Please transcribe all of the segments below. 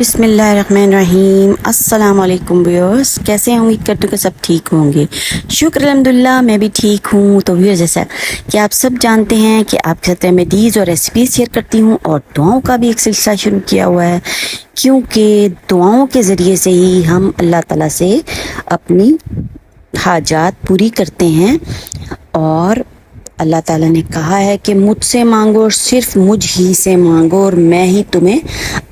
बिस्मिल्लाहिर्रहमानिर्रहीम। अस्सलाम वालेकुम व्यूअर्स, कैसे हैं? उम्मीद करती हूँ कि सब ठीक होंगे। शुक्र अल्हम्दुलिल्लाह, मैं भी ठीक हूँ। तो व्यूअर्स, जैसा कि आप सब जानते हैं कि आपके साथ रेमेडीज़ और रेसिपीज़ शेयर करती हूँ और दुआओं का भी एक सिलसिला शुरू किया हुआ है, क्योंकि दुआओं के ज़रिए से ही हम अल्लाह ताला से अपनी हाजात पूरी करते हैं। और अल्लाह ताला ने कहा है कि मुझसे मांगो और सिर्फ मुझ ही से मांगो और मैं ही तुम्हें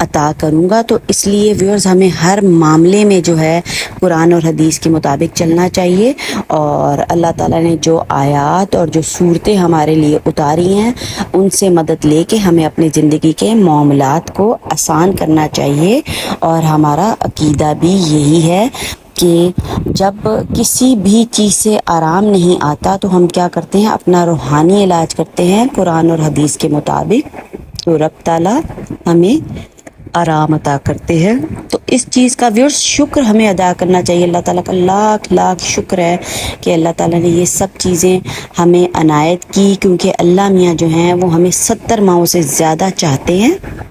अता करूँगा। तो इसलिए व्यूअर्स, हमें हर मामले में जो है कुरान और हदीस के मुताबिक चलना चाहिए और अल्लाह ताला ने जो आयात और जो सूरतें हमारे लिए उतारी हैं उनसे मदद लेके हमें अपनी ज़िंदगी के मामलात को आसान करना चाहिए। और हमारा अकीदा भी यही है कि जब किसी भी चीज़ से आराम नहीं आता तो हम क्या करते हैं, अपना रूहानी इलाज करते हैं कुरान और हदीस के मुताबिक। तो रब ताला हमें आराम अता करते हैं। तो इस चीज़ का व्यूअर्स शुक्र हमें अदा करना चाहिए। अल्लाह ताला का लाख लाख शुक्र है कि अल्लाह ताला ने ये सब चीज़ें हमें अनायत की, क्योंकि अल्लाह मियाँ जो हैं वो हमें 70 माओं से ज़्यादा चाहते हैं।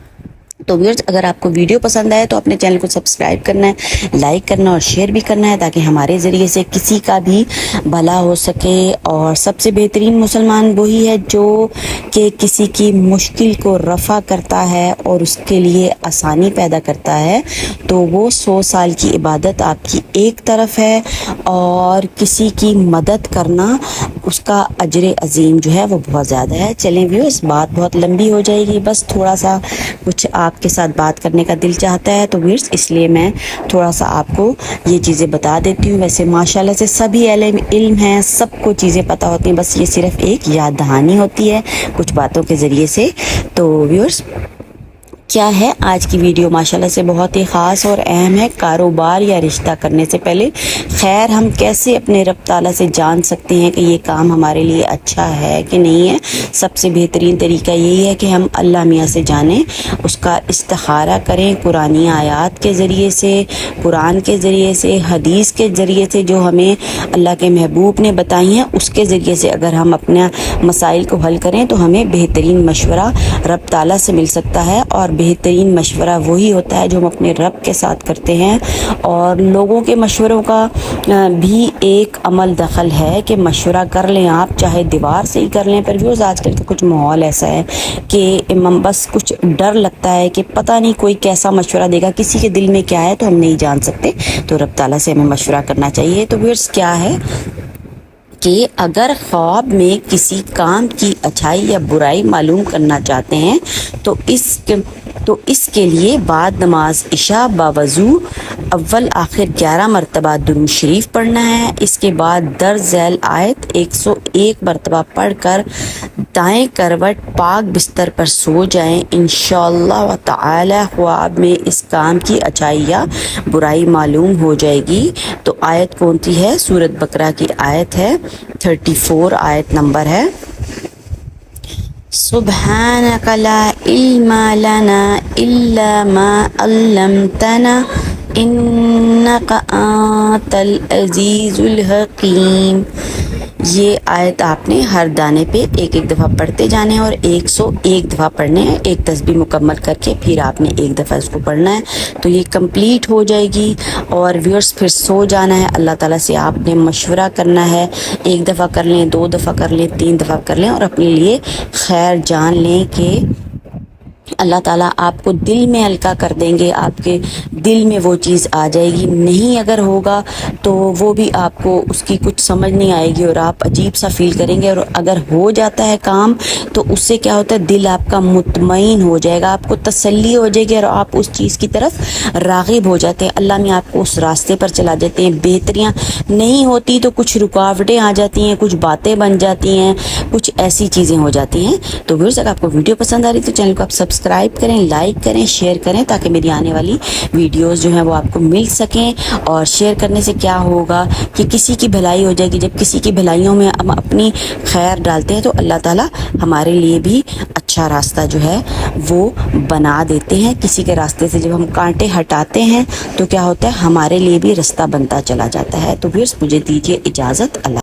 तो व्यूअर्स, अगर आपको वीडियो पसंद आए तो अपने चैनल को सब्सक्राइब करना है, लाइक करना और शेयर भी करना है, ताकि हमारे ज़रिए से किसी का भी भला हो सके। और सबसे बेहतरीन मुसलमान वही है जो कि किसी की मुश्किल को रफ़ा करता है और उसके लिए आसानी पैदा करता है। तो वो 100 साल की इबादत आपकी एक तरफ है और किसी की मदद करना उसका अजर अजीम जो है वो बहुत ज़्यादा है। चलें व्यूअर्स, बात बहुत लंबी हो जाएगी, बस थोड़ा सा कुछ आपके साथ बात करने का दिल चाहता है तो व्यूअर्स इसलिए मैं थोड़ा सा आपको ये चीज़ें बता देती हूँ। वैसे माशाल्लाह से सभी इल्म हैं, सबको चीज़ें पता होती हैं, बस ये सिर्फ एक याद दहानी होती है कुछ बातों के ज़रिए से। तो व्यूअर्स, क्या है आज की वीडियो माशाल्लाह से बहुत ही ख़ास और अहम है। कारोबार या रिश्ता करने से पहले खैर हम कैसे अपने रब ताला से जान सकते हैं कि ये काम हमारे लिए अच्छा है कि नहीं है। सबसे बेहतरीन तरीका यही है कि हम अल्लाह मियाँ से जानें, उसका इस्तिखारा करें कुरानी आयात के ज़रिए से, कुरान के ज़रिए से, हदीस के ज़रिए से जो हमें अल्लाह के महबूब ने बताई हैं उसके ज़रिए से अगर हम अपने मसाइल को हल करें तो हमें बेहतरीन मशवरा रब ताला से मिल सकता है। और बेहतरीन मशवरा वही होता है जो हम अपने रब के साथ करते हैं। और लोगों के मशवरों का भी एक अमल दखल है कि मशवरा कर लें आप, चाहे दीवार से ही कर लें। पर व्यूअर्स, आजकल का कुछ माहौल ऐसा है कि बस कुछ डर लगता है कि पता नहीं कोई कैसा मशवरा देगा, किसी के दिल में क्या है तो हम नहीं जान सकते। तो रब ताला से हमें मशवरा करना चाहिए। तो व्यूअर्स, क्या है कि अगर ख्वाब में किसी काम की अच्छाई या बुराई मालूम करना चाहते हैं तो इसके लिए बाद नमाज इशा बावजू अव्वल आखिर 11 मरतबा दुरूद शरीफ पढ़ना है। इसके बाद दर्ज झैल आयत 101 मरतबा पढ़कर दाएं करवट पाक बिस्तर पर सो जाएं। इंशाअल्लाह ताला ख्वाब में इस काम की अच्छाई या बुराई मालूम हो जाएगी। तो आयत कौन सी है? सूरत बकरा की आयत है, 34 आयत नंबर है। सुब्हानक ला इल्मा लना इल्ला मा अल्लमतना इन्नका अंतल अजीजुल हकीम। ये आयत आपने हर दाने पे एक एक दफ़ा पढ़ते जाने और 101 दफ़ा पढ़ने हैं। एक तस्बीह मुकम्मल करके फिर आपने एक दफ़ा इसको पढ़ना है, तो ये कंप्लीट हो जाएगी। और व्यूअर्स, फिर सो जाना है। अल्लाह ताला से आपने मशवरा करना है, एक दफ़ा कर लें, 2 दफ़ा कर लें, 3 दफ़ा कर लें और अपने लिए खैर जान लें कि अल्लाह ताला आपको दिल में हल्का कर देंगे, आपके दिल में वो चीज़ आ जाएगी। नहीं अगर होगा तो वो भी आपको उसकी कुछ समझ नहीं आएगी और आप अजीब सा फील करेंगे। और अगर हो जाता है काम तो उससे क्या होता है, दिल आपका मुतमईन हो जाएगा, आपको तसल्ली हो जाएगी और आप उस चीज़ की तरफ राग़िब हो जाते हैं। अल्लाह में आपको उस रास्ते पर चला जाते हैं। बेहतरियाँ नहीं होती तो कुछ रुकावटें आ जाती हैं, कुछ बातें बन जाती हैं, कुछ ऐसी चीज़ें हो जाती हैं। तो व्यूअर्स, अगर आपको वीडियो पसंद आ रही तो चैनल को आप सब्सक्राइब करें, लाइक करें, शेयर करें, ताकि मेरी आने वाली वीडियोस जो हैं वो आपको मिल सकें। और शेयर करने से क्या होगा कि किसी की भलाई हो जाएगी। जब किसी की भलाइयों में हम अपनी खैर डालते हैं तो अल्लाह ताला हमारे लिए भी अच्छा रास्ता जो है वो बना देते हैं। किसी के रास्ते से जब हम कांटे हटाते हैं तो क्या होता है, हमारे लिए भी रास्ता बनता चला जाता है। तो व्यूअर्स, मुझे दीजिए इजाज़त। अल्लाह।